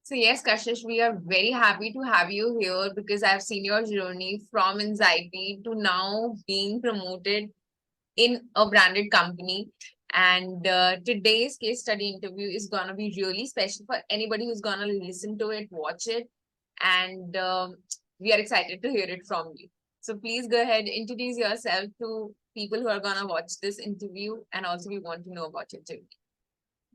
So yes, Kashish, we are very happy to have you here because I've seen your journey from anxiety to now being promoted in a branded company. And today's case study interview is going to be really special for anybody who's going to listen to it, watch it, and we are excited to hear it from you. So please go ahead, introduce yourself to people who are going to watch this interview, and also we want to know about your journey.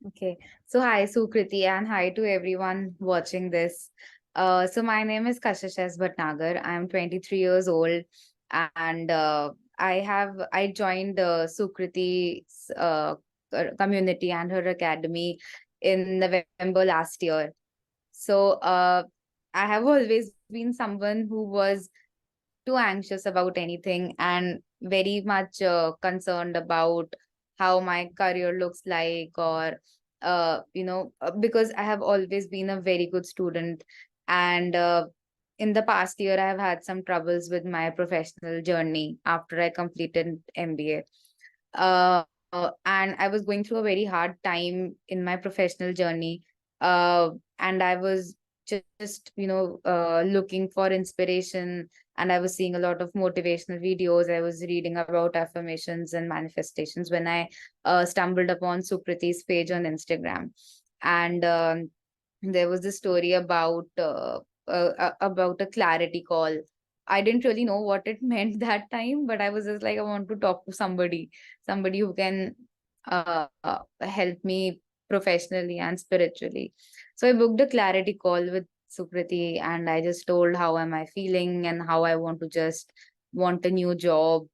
Okay. So hi Sukriti and hi to everyone watching this. So my name is Kashissh'S I'm 23 years old and I joined Sukriti's community and her academy in November last year. So I have always been someone who was too anxious about anything and very much concerned about how my career looks like or because I have always been a very good student and in the past year I have had some troubles with my professional journey after I completed MBA. And I was going through a very hard time in my professional journey. And I was just, looking for inspiration, and I was seeing a lot of motivational videos. I was reading about affirmations and manifestations when I stumbled upon Sukriti's page on Instagram. And there was this story about a clarity call. I didn't really know what it meant that time, but I was just like, I want to talk to somebody who can help me professionally and spiritually. So I booked a clarity call with Sukriti, and I just told how am I feeling and how I want to just want a new job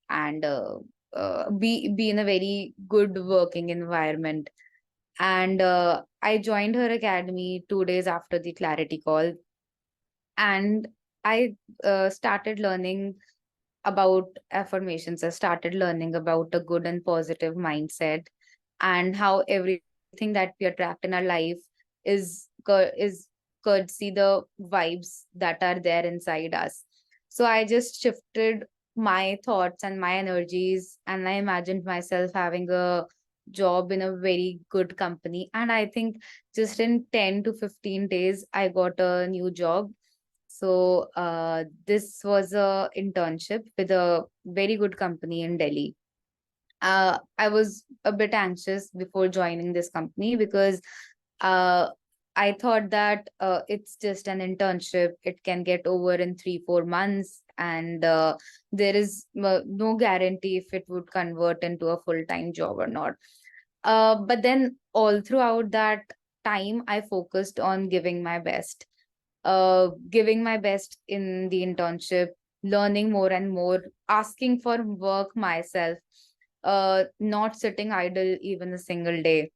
and be in a very good working environment. And I joined her academy 2 days after the clarity call, and I started learning about affirmations. I started learning about a good and positive mindset and how everything that we attract in our life is courtesy the vibes that are there inside us. So I just shifted my thoughts and my energies, and I imagined myself having a job in a very good company. And I think just in 10 to 15 days, I got a new job. So this was a internship with a very good company in Delhi. I was a bit anxious before joining this company because uh, I thought that it's just an internship. It can get over in 3, 4 months, and there is no guarantee if it would convert into a full-time job or not. But then all throughout that time, I focused on giving my best in the internship, learning more and more, asking for work myself, not sitting idle even a single day.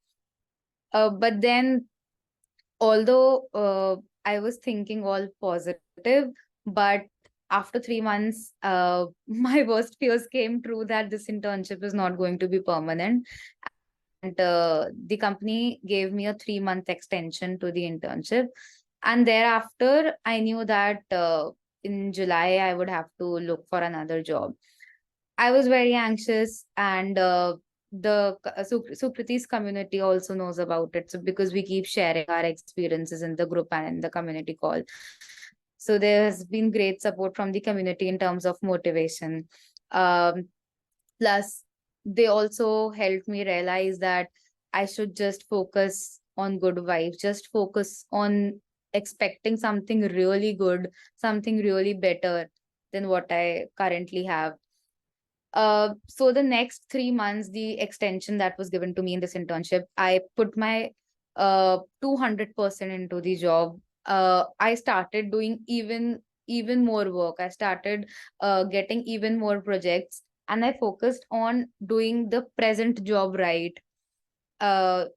But then, although I was thinking all positive, but after 3 months, my worst fears came true that this internship is not going to be permanent. And the company gave me a 3 month extension to the internship. And thereafter, I knew that in July, I would have to look for another job. I was very anxious, and Sukriti's community also knows about it. So because we keep sharing our experiences in the group and in the community call, so there has been great support from the community in terms of motivation. Um, Plus, they also helped me realize that I should just focus on good vibes, just focus on expecting something really good, something really better than what I currently have. So the next 3 months, the extension that was given to me in this internship, I put my 200% into the job. I started doing even more work. I started getting even more projects, and I focused on doing the present job right.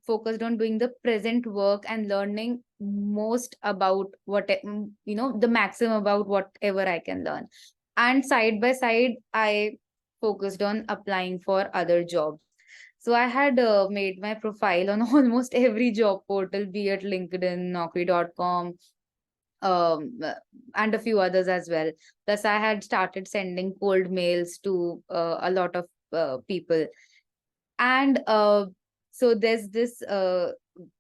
Focused on doing the present work and learning most about the maximum about whatever I can learn. And side by side, I focused on applying for other jobs. So I had made my profile on almost every job portal, be it LinkedIn, Naukri.com, um, and a few others as well. Plus, I had started sending cold mails to a lot of people. And so there's this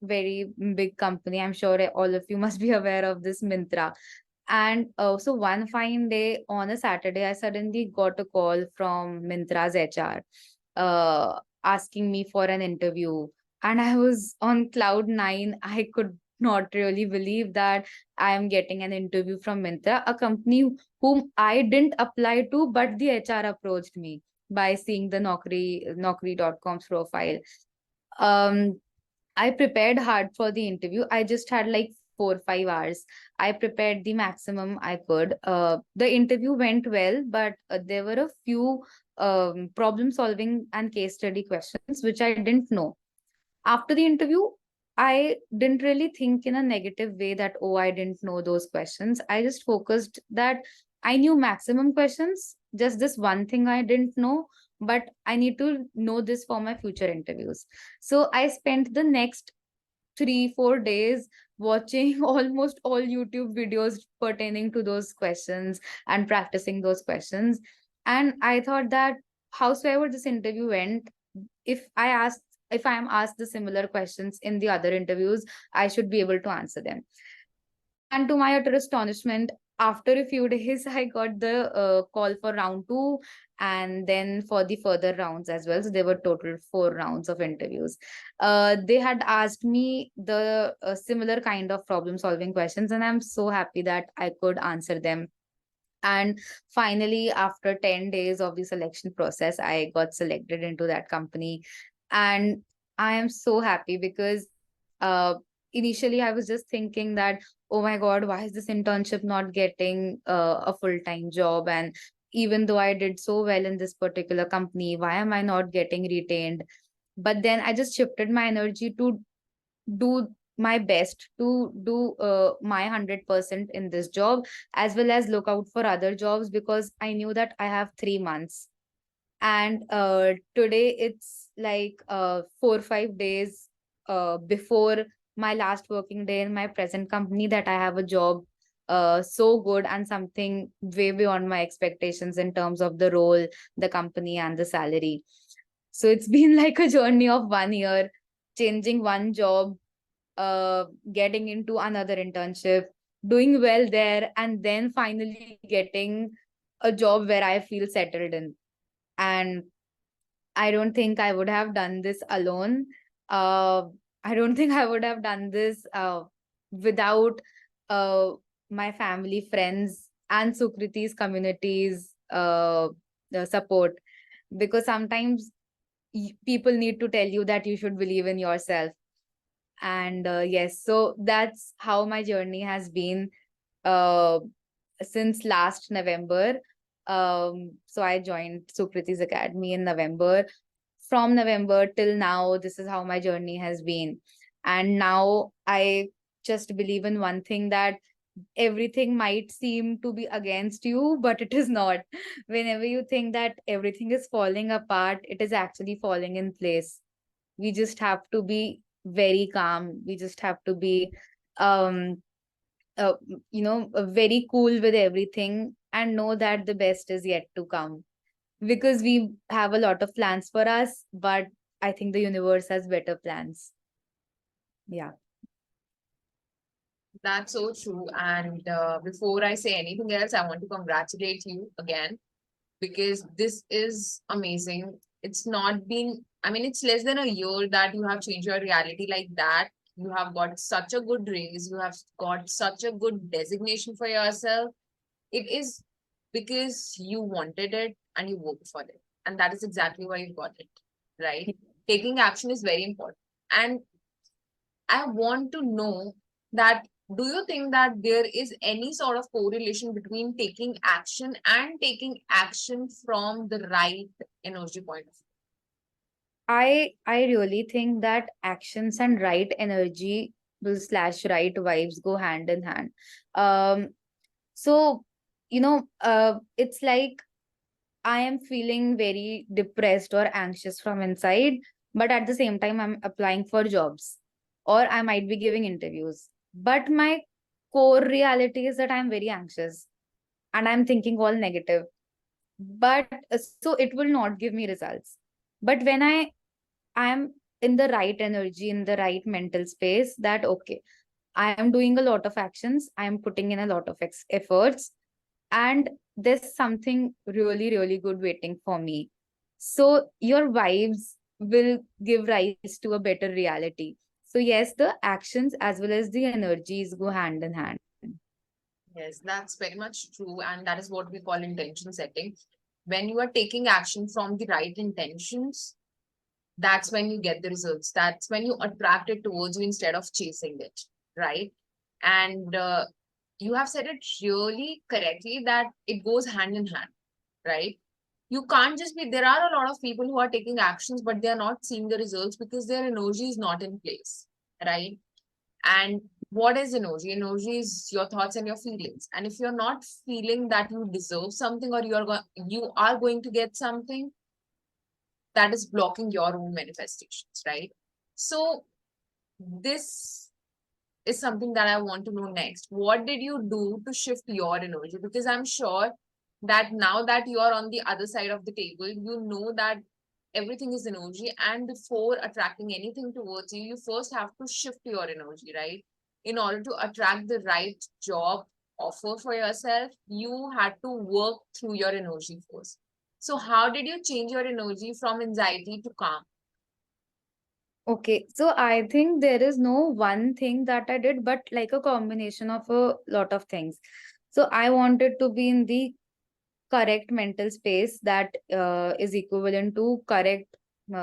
very big company. I'm sure all of you must be aware of this, Myntra. And so one fine day on a Saturday, I suddenly got a call from Myntra's HR, asking me for an interview. And I was on cloud nine. I could not really believe that I am getting an interview from Myntra, a company whom I didn't apply to, but the HR approached me by seeing the Naukri.com's profile. Um, I prepared hard for the interview. I just had like 4 5 hours. I prepared the maximum I could. The interview went well, but there were a few problem solving and case study questions which I didn't know. After the interview, I didn't really think in a negative way that, oh, I didn't know those questions. I just focused that I knew maximum questions, just this one thing I didn't know, but I need to know this for my future interviews. So I spent the next 3 4 days watching almost all YouTube videos pertaining to those questions and practicing those questions. And I thought that howsoever this interview went, if I asked if I am asked the similar questions in the other interviews, I should be able to answer them. And to my utter astonishment, after a few days, I got the call for round two and then for the further rounds as well. So there were total 4 rounds of interviews. They had asked me the similar kind of problem solving questions, and I'm so happy that I could answer them. And finally, after 10 days of the selection process, I got selected into that company. And I am so happy because uh, initially I was just thinking that, oh my God, why is this internship not getting a full time job? And even though I did so well in this particular company, why am I not getting retained? But then I just shifted my energy to do my best to do my 100% in this job, as well as look out for other jobs, because I knew that I have 3 months. And today it's like 4 5 days before my last working day in my present company, that I have a job so good and something way beyond my expectations in terms of the role, the company, and the salary. So it's been like a journey of 1 year, changing one job, getting into another internship, doing well there, and then finally getting a job where I feel settled in. And I don't think I would have done this alone. Uh, I don't think I would have done this without uh, my family, friends, and Sukriti's communities the support. Because sometimes people need to tell you that you should believe in yourself. And yes, so that's how my journey has been uh, since last November. So I joined Sukriti's Academy in November. From November till now, this is how my journey has been. And now I just believe in one thing, that everything might seem to be against you, but it is not. Whenever you think that everything is falling apart, it is actually falling in place. We just have to be very calm. We just have to be um uh, very cool with everything, and know that the best is yet to come, because we have a lot of plans for us, but I think the universe has better plans. Yeah. That's so true. And before I say anything else, I want to congratulate you again, because this is amazing. It's not been, I mean, it's less than a year that you have changed your reality like that. You have got such a good raise. You have got such a good designation for yourself. It is because you wanted it and you worked for it. And that is exactly why you got it, right? Taking action is very important. And I want to know that, do you think that there is any sort of correlation between taking action and taking action from the right energy point of view? I really think that actions and right energy will slash right vibes go hand in hand. Um, so it's like I am feeling very depressed or anxious from inside, but at the same time, I'm applying for jobs, or I might be giving interviews. But my core reality is that I'm very anxious and I'm thinking all negative. But so it will not give me results. But when I am in the right energy, in the right mental space, that okay, I am doing a lot of actions, I am putting in a lot of efforts, and there's something really, really good waiting for me. So your vibes will give rise to a better reality. So yes, the actions as well as the energies go hand in hand. Yes, that's very much true. And that is what we call intention setting. When you are taking action from the right intentions, that's when you get the results. That's when you attract it towards you instead of chasing it, right? And you have said it really correctly that it goes hand in hand, right? You can't just be, there are a lot of people who are taking actions, but they are not seeing the results because their energy is not in place, right? And what is energy? Energy is your thoughts and your feelings. And if you're not feeling that you deserve something or you are going to get something, that is blocking your own manifestations, right? So this is something that I want to know next. What did you do to shift your energy? Because I'm sure that now that you are on the other side of the table, you know that everything is energy. And before attracting anything towards you, you first have to shift your energy, right? In order to attract the right job offer for yourself, you had to work through your energy first. So, how did you change your energy from anxiety to calm? Okay, so I think there is no one thing that I did, but like a combination of a lot of things. So I wanted to be in the correct mental space that is equivalent to correct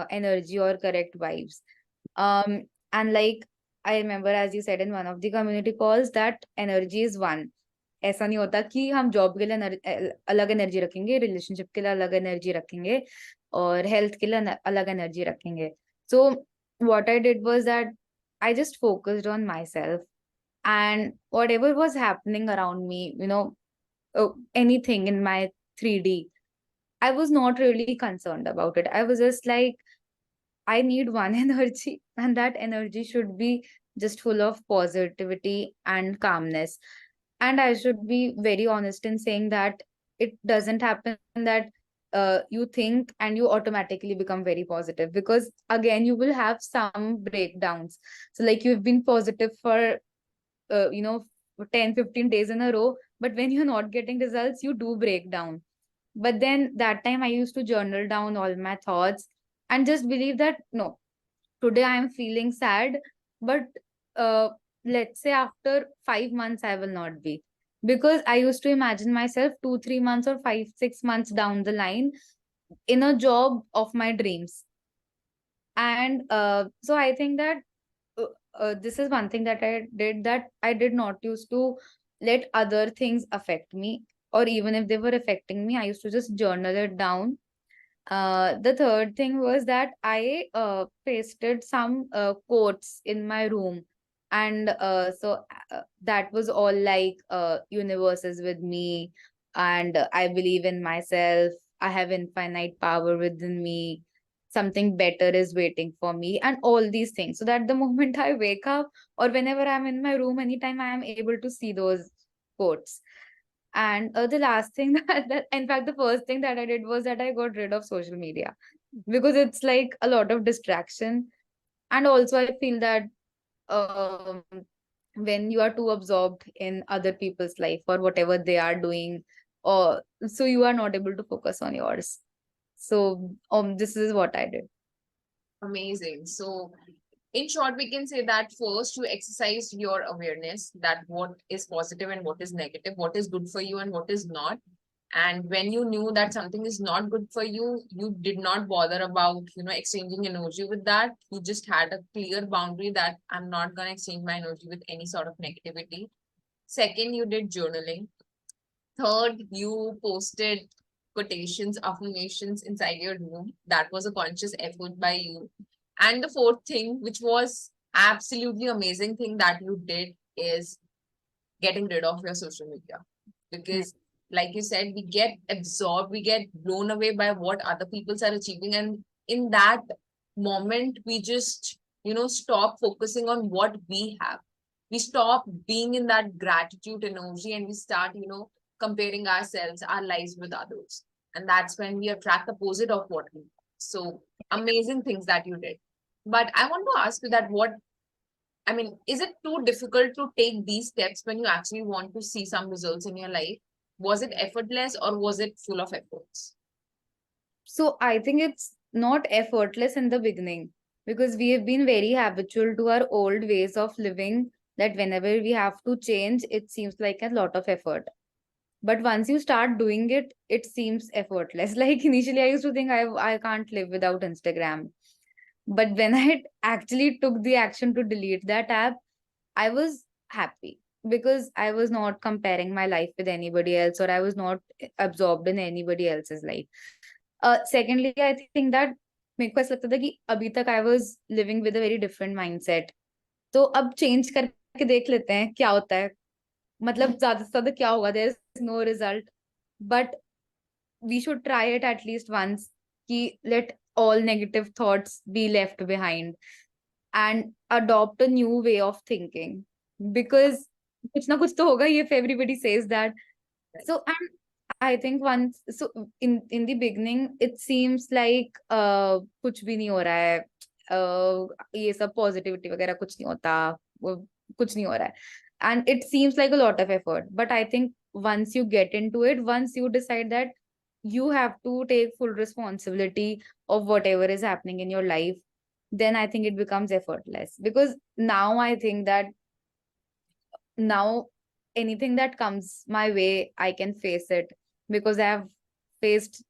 energy or correct vibes. And like I remember, as you said in one of the community calls, that energy is one. ऐसा नहीं होता कि हम job के लिए अलग energy रखेंगे, relationship के लिए अलग एनर्जी रखेंगे और हेल्थ के लिए अलग एनर्जी रखेंगे. So what I did was that I just focused on myself, and whatever was happening around me, anything in my 3D, I was not really concerned about it. I was just like, I need one energy, and that energy should be just full of positivity and calmness. And I should be very honest in saying that it doesn't happen that you think and you automatically become very positive, because again, you will have some breakdowns. So, like, you've been positive for, uh, you know, 10-15 days in a row, but when you're not getting results, you do break down. But then that time I used to journal down all my thoughts and just believe that no, today I am feeling sad, but uh, let's say after 5 months I will not be. Because I used to imagine myself 2-3 months or 5-6 months down the line in a job of my dreams. And so I think that uh, this is one thing that I did, that I did not used to let other things affect me, or even if they were affecting me, I used to just journal it down. The third thing was that I pasted some quotes in my room, and that was all like, universe is with me, and I believe in myself. I have infinite power within me. Something better is waiting for me, and all these things. So that the moment I wake up, or whenever I'm in my room, anytime I am able to see those quotes. And the last thing that, in fact, the first thing that I did was that I got rid of social media, because it's like a lot of distraction. And also, I feel that um, when you are too absorbed in other people's life or whatever they are doing, or so you are not able to focus on yours. So, this is what I did. Amazing. So, in short, we can say that first you exercised your awareness that what is positive and what is negative, what is good for you and what is not. And when you knew that something is not good for you, you did not bother about, exchanging energy with that. You just had a clear boundary that I'm not going to exchange my energy with any sort of negativity. Second, you did journaling. Third, you posted quotations, affirmations inside your room. That was a conscious effort by you. And the fourth thing, which was absolutely amazing thing that you did, is getting rid of your social media. Because, like you said, we get absorbed, we get blown away by what other people are achieving. And in that moment, we just, stop focusing on what we have. We stop being in that gratitude energy and we start, comparing ourselves, our lives with others. And that's when we attract the opposite of what we want. So amazing things that you did. But I want to ask you that I mean, is it too difficult to take these steps when you actually want to see some results in your life? Was it effortless or was it full of efforts? So I think it's not effortless in the beginning because we have been very habitual to our old ways of living that whenever we have to change, it seems like a lot of effort. But once you start doing it, it seems effortless. Like initially, I used to think I can't live without Instagram. But when I actually took the action to delete that app, I was happy because I was not comparing my life with anybody else or I was not absorbed in anybody else's life. Secondly, I think that मेरे को ऐसा लगता था कि अभी तक I was living with a very different mindset. तो अब change करके देख लेते हैं क्या होता है. मतलब ज्यादा से ज्यादा क्या होगा, there is no result, but we should try it at least once. कि let all negative thoughts be left behind and adopt a new way of thinking because कुछ ना कुछ तो होगा ये, if everybody says that. So and I think once, so in the beginning it seems like कुछ भी नहीं हो रहा है, ये सब positivity वगैरह कुछ नहीं होता, वो कुछ नहीं हो रहा है, and it seems like a lot of effort. But I think once you get into it, once you decide that you have to take full responsibility of whatever is happening in your life, then I think it becomes effortless. Because now I think that now anything that comes my way, I can face it because I have faced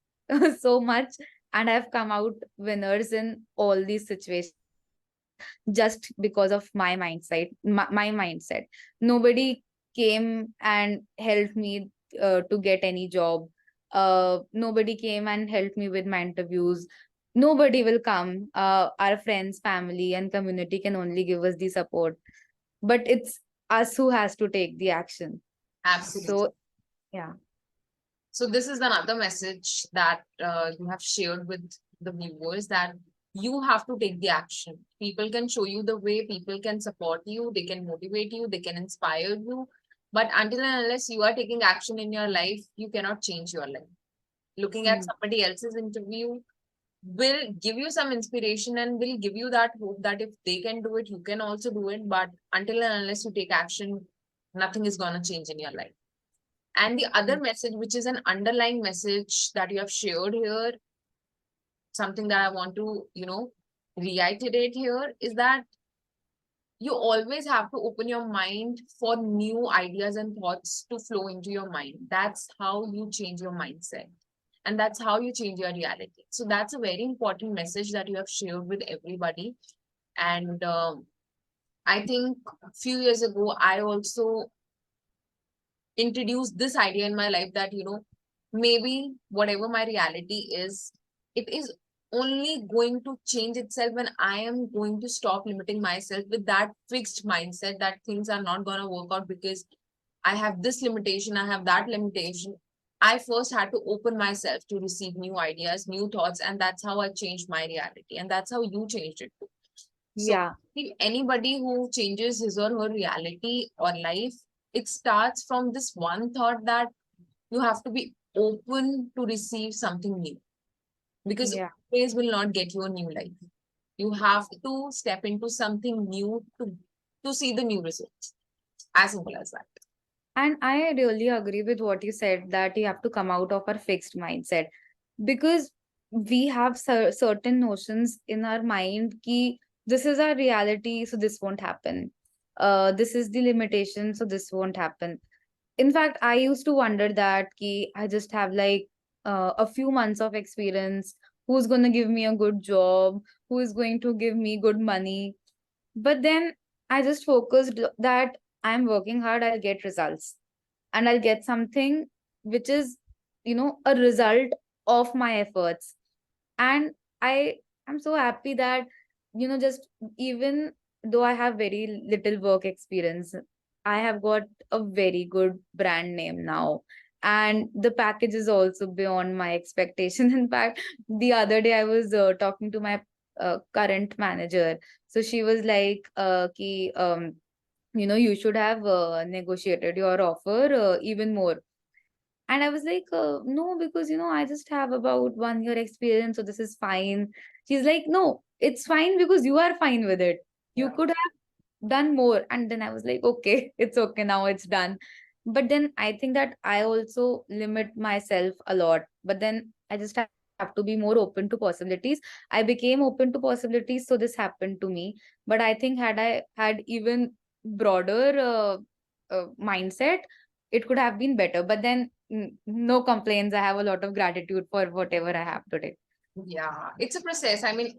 so much and I've come out winners in all these situations just because of my mindset. My mindset. Nobody came and helped me to get any job. Nobody came and helped me with my interviews. Nobody will come. Our friends, family, and community can only give us the support, but it's us who has to take the action. Absolutely. So yeah. So this is another message that you have shared with the viewers, that you have to take the action. People can show you the way, people can support you, they can motivate you, they can inspire you. But until and unless you are taking action in your life, you cannot change your life. Looking at Mm. somebody else's interview will give you some inspiration and will give you that hope that if they can do it, you can also do it. But until and unless you take action, nothing is going to change in your life. And the other message, which is an underlying message that you have shared here, something that I want to, reiterate here, is that you always have to open your mind for new ideas and thoughts to flow into your mind. That's how you change your mindset. And that's how you change your reality. So that's a very important message that you have shared with everybody. And I think a few years ago, I also introduced this idea in my life that, maybe whatever my reality is, it is only going to change itself when I am going to stop limiting myself with that fixed mindset that things are not going to work out because I have this limitation, I have that limitation. I first had to open myself to receive new ideas, new thoughts, and that's how I changed my reality. And that's how you changed it too. So, Yeah. if anybody who changes his or her reality or life, it starts from this one thought that you have to be open to receive something new, because Yeah. always will not get you a new life. You have to step into something new to see the new results. As simple as that. And I really agree with what you said that you have to come out of our fixed mindset because we have certain notions in our mind ki this is our reality, so this won't happen. This is the limitation, so this won't happen. In fact, I used to wonder that ki I just have like a few months of experience. Who's going to give me a good job? Who is going to give me good money? But then I just focused that I'm working hard, I'll get results and I'll get something which is, a result of my efforts. And I am so happy that, just even though I have very little work experience, I have got a very good brand name now. And the package is also beyond my expectation. In fact, the other day I was talking to my current manager. So she was like, you should have negotiated your offer even more. And I was like, no, because, I just have about 1 year experience, so this is fine. She's like, no, it's fine because you are fine with it. You Yeah. could have done more. And then I was like, okay, it's okay, now it's done. But then I think that I also limit myself a lot. But then I just have to be more open to possibilities. I became open to possibilities, so this happened to me. But I think had I had even broader mindset, it could have been better. But then no complaints. I have a lot of gratitude for whatever I have today. Yeah, it's a process. I mean,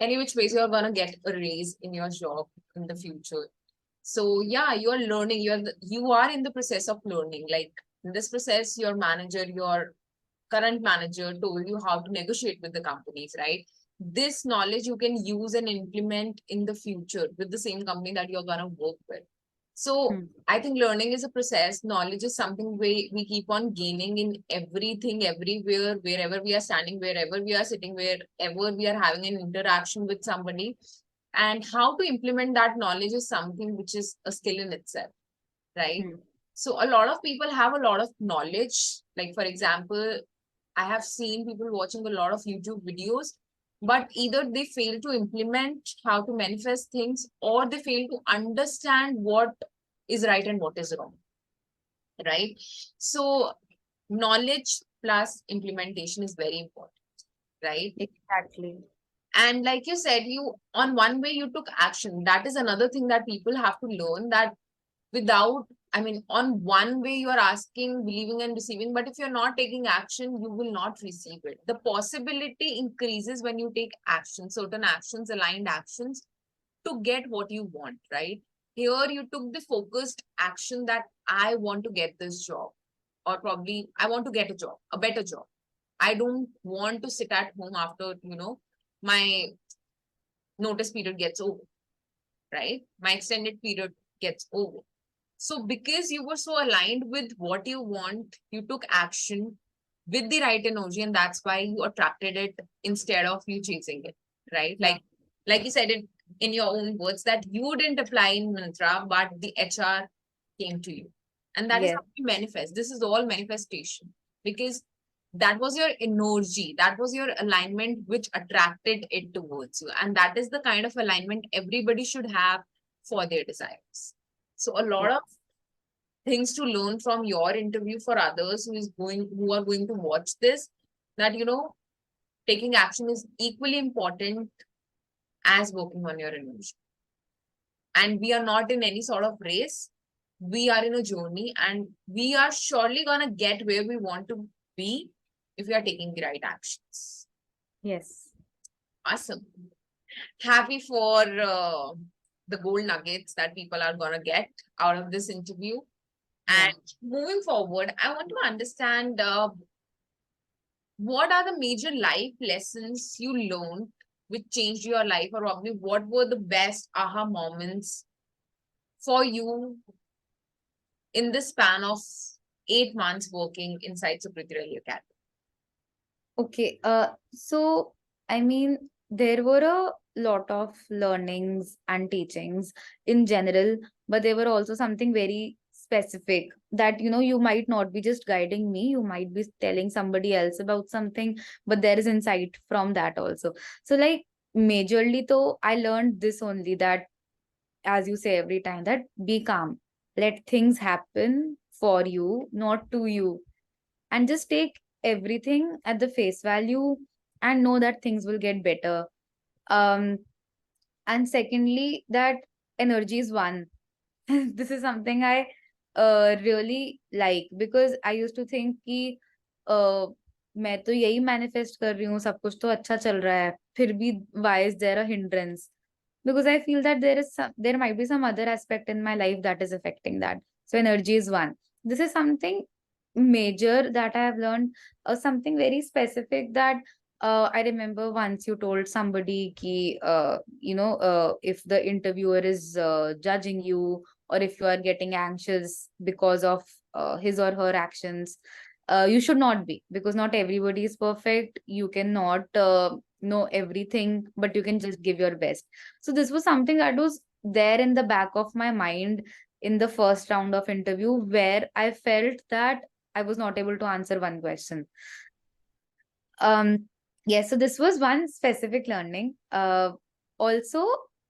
any which ways you're gonna get a raise in your job in the future. So yeah, you're learning. You are in the process of learning. Like in this process, your manager, your current manager told you how to negotiate with the companies, right? This knowledge you can use and implement in the future with the same company that you're gonna work with. So Hmm. I think learning is a process. Knowledge is something we keep on gaining in everything, everywhere, wherever we are standing, wherever we are sitting, wherever we are having an interaction with somebody. And how to implement that knowledge is something which is a skill in itself, right? Hmm. So a lot of people have a lot of knowledge. Like, for example, I have seen people watching a lot of YouTube videos, but either they fail to implement how to manifest things or they fail to understand what is right and what is wrong, right? So, knowledge plus implementation is very important, right? Exactly. And like you said, you on one way you took action. That is another thing that people have to learn, that without, I mean, on one way you are asking, believing, and receiving, but if you're not taking action, you will not receive it. The possibility increases when you take action, certain actions, aligned actions to get what you want, right? Here you took the focused action that I want to get this job, or probably I want to get a job, a better job. I don't want to sit at home after, my notice period gets over, right? My extended period gets over. So because you were so aligned with what you want, you took action with the right energy, and that's why you attracted it instead of you chasing it, right? Yeah. Like you said it in your own words that you didn't apply in Mantra, but the HR came to you. And that is Yes. how you manifest. This is all manifestation because that was your energy, that was your alignment which attracted it towards you. And that is the kind of alignment everybody should have for their desires. So a Yeah. lot of things to learn from your interview for others who are going to watch this, that taking action is equally important as working on your emotion. And we are not in any sort of race. We are in a journey and we are surely gonna get where we want to be if we are taking the right actions. Yes. Awesome. Happy for the gold nuggets that people are gonna get out of this interview. Yeah. And moving forward, I want to understand what are the major life lessons you learned which changed your life, or probably what were the best aha moments for you in the span of 8 months working inside Sukriti Academy? Okay. So I mean, there were a lot of learnings and teachings in general, but there were also something very specific that, you might not be just guiding me, you might be telling somebody else about something, but there is insight from that also. So, like, majorly, though, I learned this only, that, as you say every time, that be calm, let things happen for you, not to you, and just take everything at the face value and know that things will get better. um and secondly, that energy is one. This is something I really like, because I used to think कि uh, मैं तो यही manifest कर रही हूँ, सब कुछ तो अच्छा चल रहा है, फिर भी why is there a hindrance? Because I feel that there might be some other aspect in my life that is affecting that. So energy is one. This is something major that I have learned. Something very specific that I remember once you told somebody ki, if the interviewer is judging you, or if you are getting anxious because of his or her actions, you should not be, because not everybody is perfect. You cannot know everything, but you can just give your best. So this was something that was there in the back of my mind in the first round of interview, where I felt that I was not able to answer one question. Um, Yes, so this was one specific learning. Also,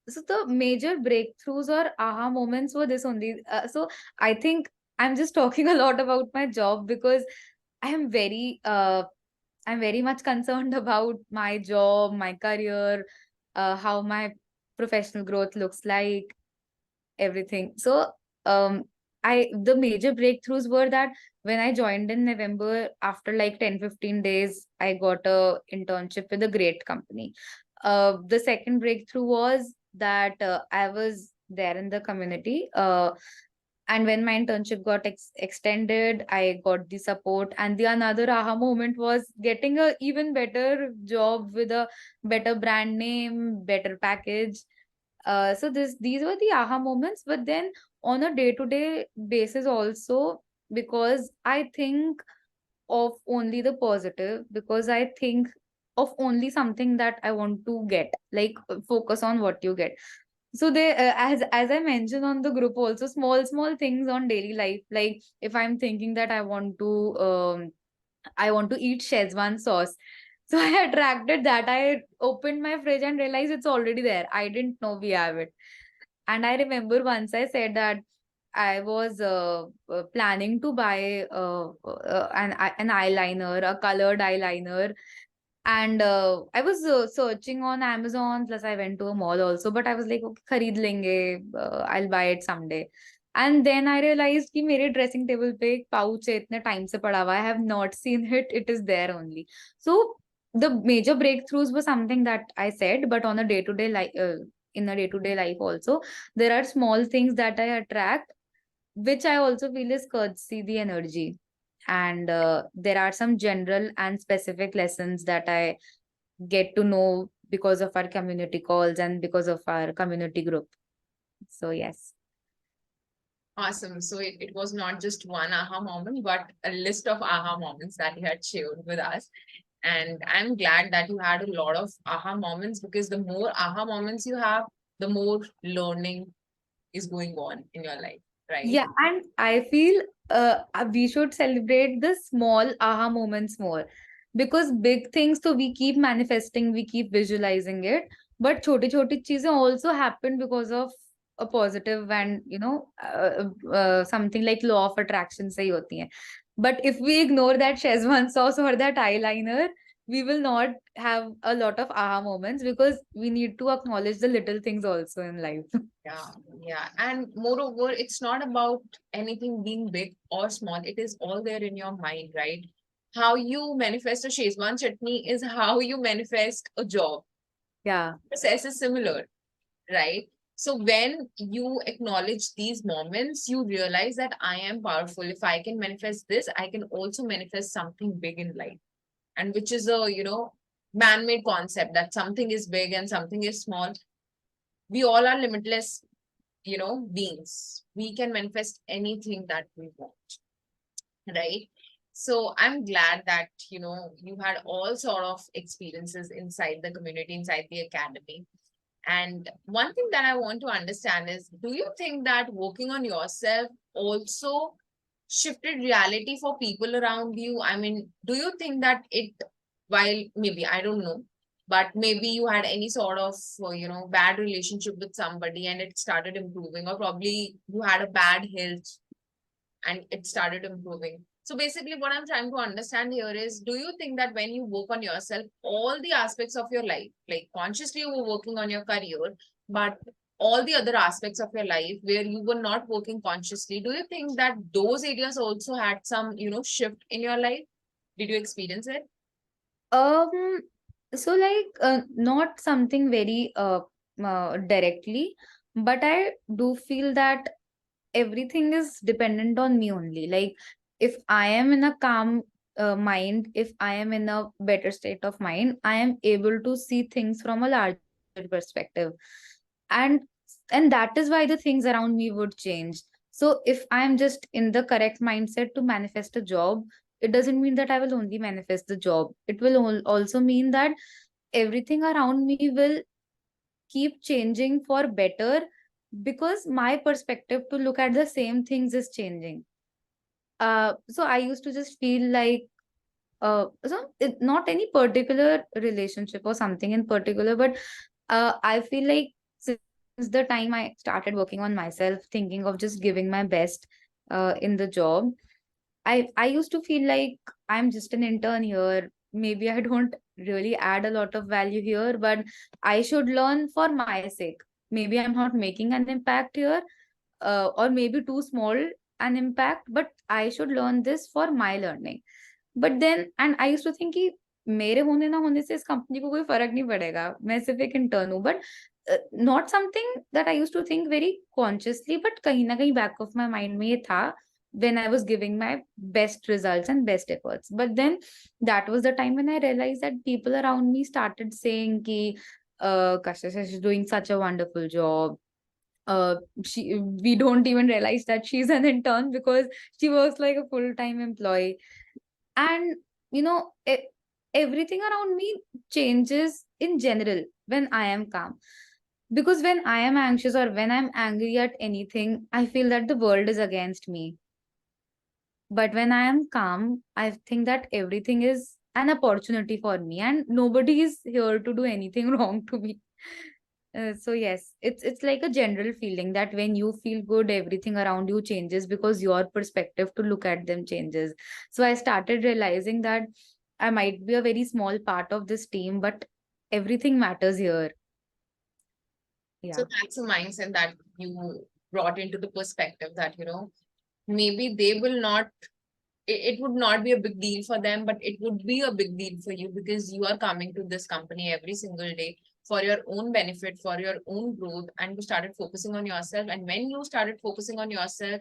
so the major breakthroughs or aha moments were this only. So I think I'm just talking a lot about my job because I am I'm very much concerned about my job, my career, how my professional growth looks like, everything. So, the major breakthroughs were that when I joined in November, after like 10-15 days, I got a internship with a great company. The second breakthrough was that I was there in the community. And when my internship got extended, I got the support. And the another aha moment was getting a even better job with a better brand name, better package. So these were the aha moments, but then on a day-to-day basis also, because I think of only the positive, because I think of only something that I want to get, like focus on what you get. So they, as I mentioned on the group also, small things on daily life, like if I'm thinking that I want to eat Szechuan sauce. So I attracted that. I opened my fridge and realized it's already there. I didn't know we have it. And I remember once I said that I was planning to buy an eyeliner, a colored eyeliner, and I was searching on Amazon. Plus, I went to a mall also. But I was like, okay, खरीद लेंगे. I'll buy it someday. And then I realized कि मेरे dressing table पे एक pouch है इतने time से पड़ा हुआ है. I have not seen it. It is there only. So the major breakthroughs were something that I said, but on a day-to-day life, in a day-to-day life also, there are small things that I attract, which I also feel is courtesy the energy. And there are some general and specific lessons that I get to know because of our community calls and because of our community group. So yes. Awesome. So it was not just one aha moment, but a list of aha moments that you had shared with us. And I'm glad that you had a lot of aha moments, because the more aha moments you have, the more learning is going on in your life, right? Yeah, and I feel we should celebrate the small aha moments more, because big things, so we keep manifesting, we keep visualizing it, but छोटी छोटी चीजें also happen because of a positive, and something like law of attraction से ही होती हैं. But if we ignore that Szechuan sauce or that eyeliner, we will not have a lot of aha moments, because we need to acknowledge the little things also in life. Yeah, yeah. And moreover, it's not about anything being big or small. It is all there in your mind, right? How you manifest a Szechuan chutney is how you manifest a job. Yeah. Process is similar, right? So when you acknowledge these moments, you realize that I am powerful. If I can manifest this, I can also manifest something big in life. And which is a, man-made concept that something is big and something is small. We all are limitless, beings. We can manifest anything that we want, right? So I'm glad that, you had all sort of experiences inside the community, inside the academy. And one thing that I want to understand is, do you think that working on yourself also shifted reality for people around you? I mean, do you think that while maybe, I don't know, but maybe you had any sort of, bad relationship with somebody and it started improving, or probably you had a bad health and it started improving. So basically, what I'm trying to understand here is, do you think that when you work on yourself, all the aspects of your life, like consciously you were working on your career, but all the other aspects of your life where you were not working consciously, do you think that those areas also had some, shift in your life? Did you experience it? Um, so like not something very directly, but I do feel that everything is dependent on me only. Like if I am in a calm mind, if I am in a better state of mind, I am able to see things from a larger perspective. And and that is why the things around me would change. So if I am just in the correct mindset to manifest a job, it doesn't mean that I will only manifest the job. It will also mean that everything around me will keep changing for better, because my perspective to look at the same things is changing. So I used to just feel like Not any particular relationship or something in particular, but I feel like since the time I started working on myself, thinking of just giving my best in the job, I used to feel like I'm just an intern here. Maybe I don't really add a lot of value here, but I should learn for my sake. Maybe I'm not making an impact here, or maybe too small an impact, but I should learn this for my learning. But then and I used to think कि मेरे होने ना होने से इस company को कोई फर्क नहीं पड़ेगा, मैं सिर्फ एक इंटर्न हूँ. But not something that I used to think very consciously, but कहीं ना कहीं बैक ऑफ माई माइंड में ये था when I was giving my best results and best efforts. But then that was the time when I realized that people around me started saying ki Kashish is doing such a wonderful job. She We don't even realize that she's an intern because she works like a full-time employee. And you know everything around me changes in general when I am calm, because when I am anxious or when I'm angry at anything, I feel that the world is against me. But when I am calm, I think that everything is an opportunity for me and nobody is here to do anything wrong to me. So yes, it's like a general feeling that when you feel good, everything around you changes because your perspective to look at them changes. So I started realizing that I might be a very small part of this team, but everything matters here. So Yeah. that's a mindset that you brought into the perspective that, maybe they will not, it would not be a big deal for them, but it would be a big deal for you because you are coming to this company every single day for your own benefit, for your own growth, and you started focusing on yourself. And when you started focusing on yourself,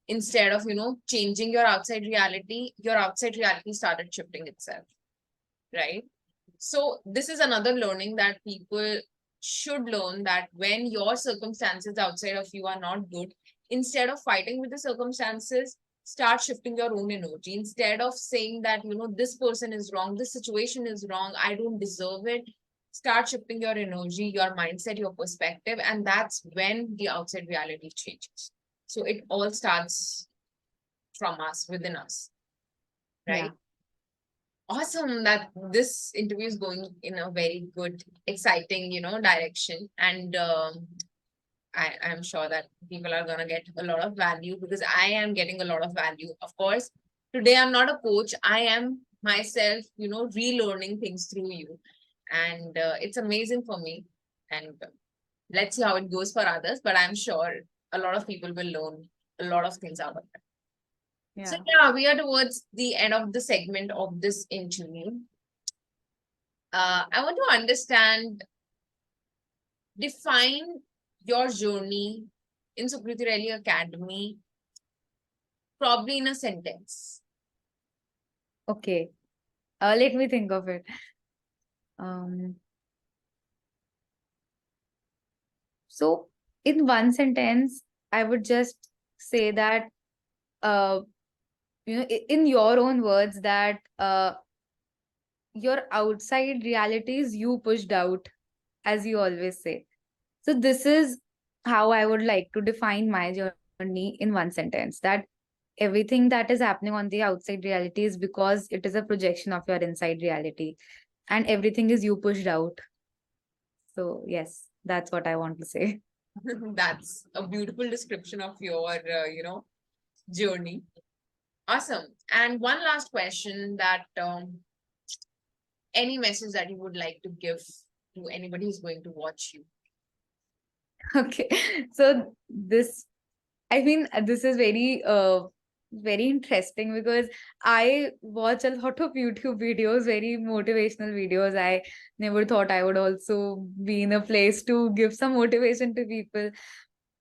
instead of, changing your outside reality started shifting itself, right? So this is another learning that people should learn, that when your circumstances outside of you are not good, instead of fighting with the circumstances, start shifting your own energy. Instead of saying that, this person is wrong, this situation is wrong, I don't deserve it, start shifting your energy, your mindset, your perspective, and that's when the outside reality changes. So it all starts from us, within us, right? Yeah. Awesome that this interview is going in a very good, exciting, direction. And I'm sure that people are going to get a lot of value because I am getting a lot of value. Of course, today I'm not a coach. I am myself, relearning things through you. And it's amazing for me. And let's see how it goes for others. But I'm sure a lot of people will learn a lot of things out of it. So yeah, we are towards the end of the segment of this interview. I want to understand, define your journey in Sukriti Rally Academy, probably in a sentence. Okay. Let me think of it. Um, so in one sentence, I would just say that, uh, in your own words, that your outside reality is you pushed out, as you always say. So this is how I would like to define my journey in one sentence, that everything that is happening on the outside reality is because it is a projection of your inside reality, and everything is you pushed out. So yes, that's what I want to say. That's a beautiful description of your, journey. Awesome. And one last question, that any message that you would like to give to anybody who's going to watch you? Okay. So this, I mean, this is very interesting because I watch a lot of YouTube videos, very motivational videos. I never thought I would also be in a place to give some motivation to people.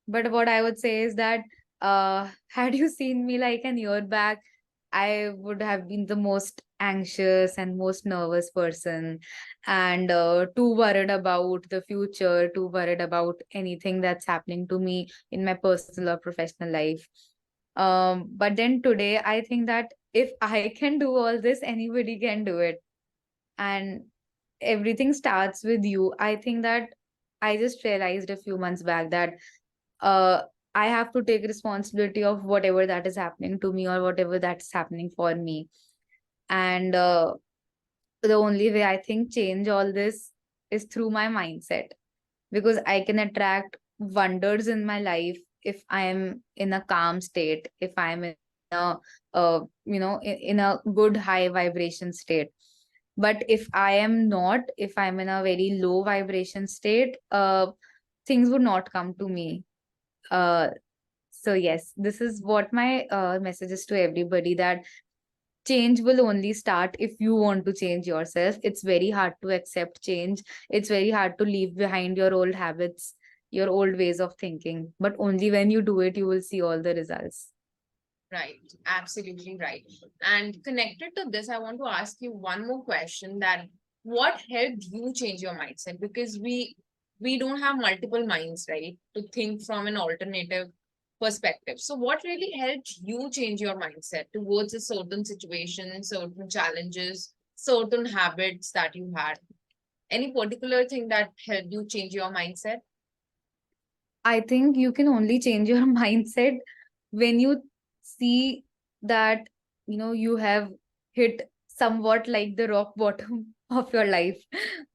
But what I would say is that, had you seen me like an year back, I would have been the most anxious and most nervous person, and too worried about the future, too worried about anything that's happening to me in my personal or professional life. But then today, I think that if I can do all this, anybody can do it. And everything starts with you. I think that I just realized a few months back that uh, I have to take responsibility of whatever that is happening to me or whatever that's happening for me. And the only way I think change all this is through my mindset, because I can attract wonders in my life if I am in a calm state, if I'm in a in a good high vibration state. But if I am not, if I'm in a very low vibration state, things would not come to me. Uh, so yes, this is what my message is to everybody, that change will only start if you want to change yourself. It's very hard to accept change. It's very hard to leave behind your old habits, your old ways of thinking. But only when you do it, you will see all the results. Right, absolutely right. And connected to this, I want to ask you one more question, that what helped you change your mindset? Because we don't have multiple minds, right? To think from an alternative perspective. So what really helped you change your mindset towards a certain situation, certain challenges, certain habits that you had? Any particular thing that helped you change your mindset? I think you can only change your mindset when you see that, you have hit somewhat like the rock bottom of your life,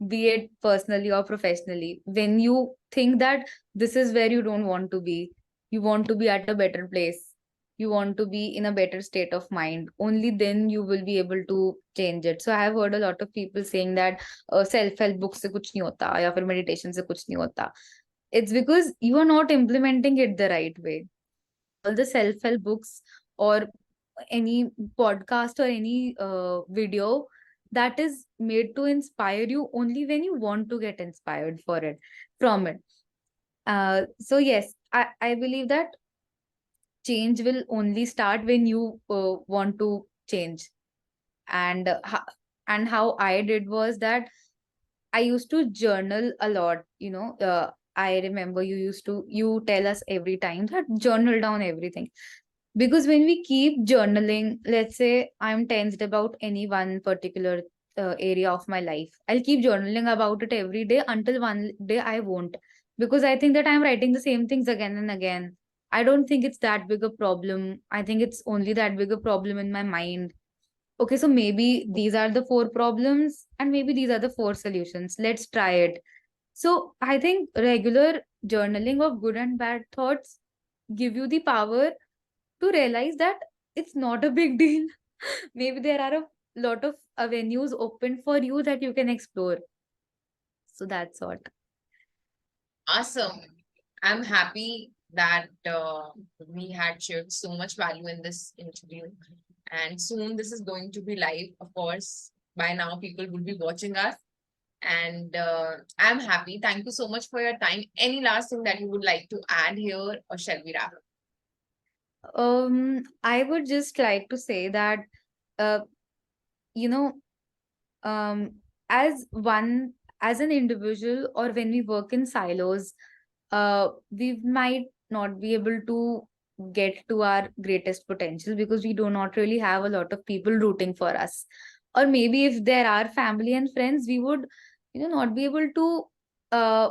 be it personally or professionally. When you think that this is where you don't want to be, you want to be at a better place, you want to be in a better state of mind, only then you will be able to change it. So I have heard a lot of people saying that self help books se kuch nahi hota, ya fir meditation se kuch nahi hota. It's because you are not implementing it the right way. All the self-help books or any podcast or any video that is made to inspire you only when you want to get inspired for it from it. So yes, I believe that change will only start when you want to change. And and how I did was that I used to journal a lot, I remember you tell us every time that journal down everything. Because when we keep journaling, let's say I'm tensed about any one particular area of my life, I'll keep journaling about it every day until one day I won't. Because I think that I'm writing the same things again and again. I don't think it's that big a problem. I think it's only that big a problem in my mind. Okay, so maybe these are the four problems and maybe these are the four solutions. Let's try it. So I think regular journaling of good and bad thoughts give you the power to realize that it's not a big deal. Maybe there are a lot of avenues open for you that you can explore. So that's what. Awesome. I'm happy that we had shared so much value in this interview. And soon this is going to be live, of course. By now, people will be watching us. And I'm happy. Thank you so much for your time. Any last thing that you would like to add here, or shall we wrap up? I would just like to say that, uh, you know, um, as one, as an individual, or when we work in silos, we might not be able to get to our greatest potential because we do not really have a lot of people rooting for us. Or maybe if there are family and friends, we would, not be able to, uh,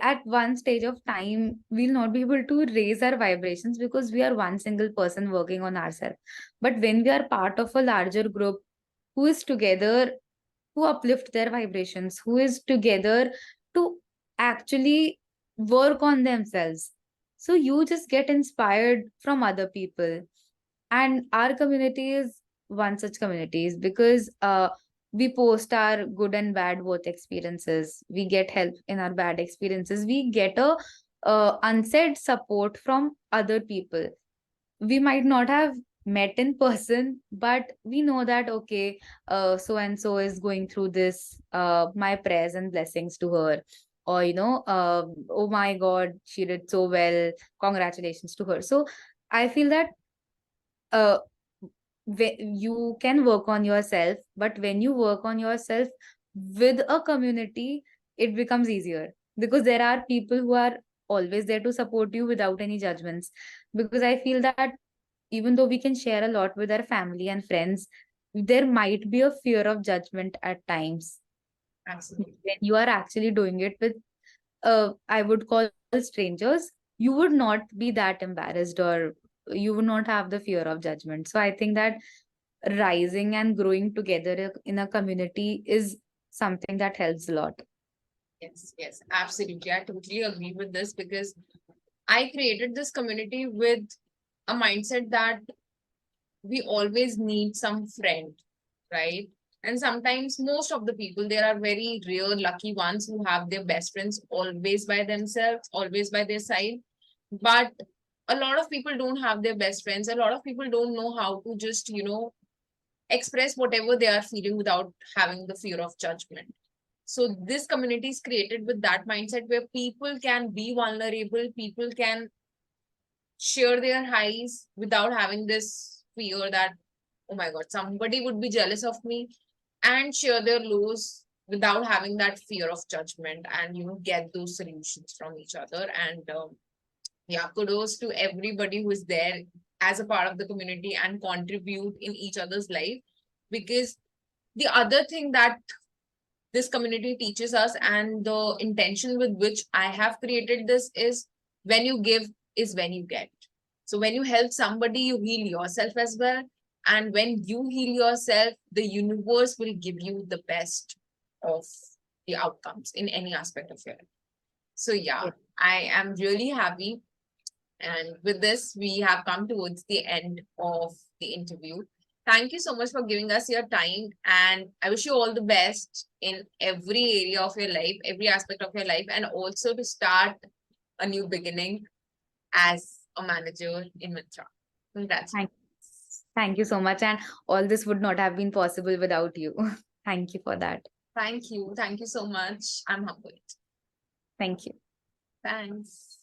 at one stage of time, we'll not be able to raise our vibrations because we are one single person working on ourselves. But when we are part of a larger group who is together, who uplift their vibrations, who is together to actually work on themselves. So you just get inspired from other people. And our community is one such communities, because we post our good and bad both experiences. We get help in our bad experiences. We get a unsaid support from other people. We might not have met in person, but we know that, okay, so and so is going through this, my prayers and blessings to her. Or oh my god, she did so well, congratulations to her. So I feel that uh you can work on yourself, but when you work on yourself with a community, it becomes easier, because there are people who are always there to support you without any judgments. Because I feel that even though we can share a lot with our family and friends, there might be a fear of judgment at times. Absolutely. When you are actually doing it with, I would call strangers, you would not be that embarrassed, or you would not have the fear of judgment. So I think that rising and growing together in a community is something that helps a lot. Yes, yes, absolutely. I totally agree with this because I created this community with a mindset that we always need some friend, right? And sometimes most of the people, there are very rare, lucky ones who have their best friends always by themselves, always by their side. But a lot of people don't have their best friends. A lot of people don't know how to just, express whatever they are feeling without having the fear of judgment. So this community is created with that mindset where people can be vulnerable, people can share their highs without having this fear that, oh my God, somebody would be jealous of me, and share their lows without having that fear of judgment, and get those solutions from each other. And yeah, kudos to everybody who is there as a part of the community and contribute in each other's life. Because the other thing that this community teaches us, and the intention with which I have created this, is when you give is when you get. So when you help somebody, you heal yourself as well. And when you heal yourself, the universe will give you the best of the outcomes in any aspect of your life. So yeah, Yeah. I am really happy. And with this, we have come towards the end of the interview. Thank you so much for giving us your time. And I wish you all the best in every area of your life, every aspect of your life, and also to start a new beginning as a manager in Mitra. Congrats. Thank, thank you so much. And all this would not have been possible without you. Thank you for that. Thank you. Thank you so much. I'm humbled. Thank you. Thanks.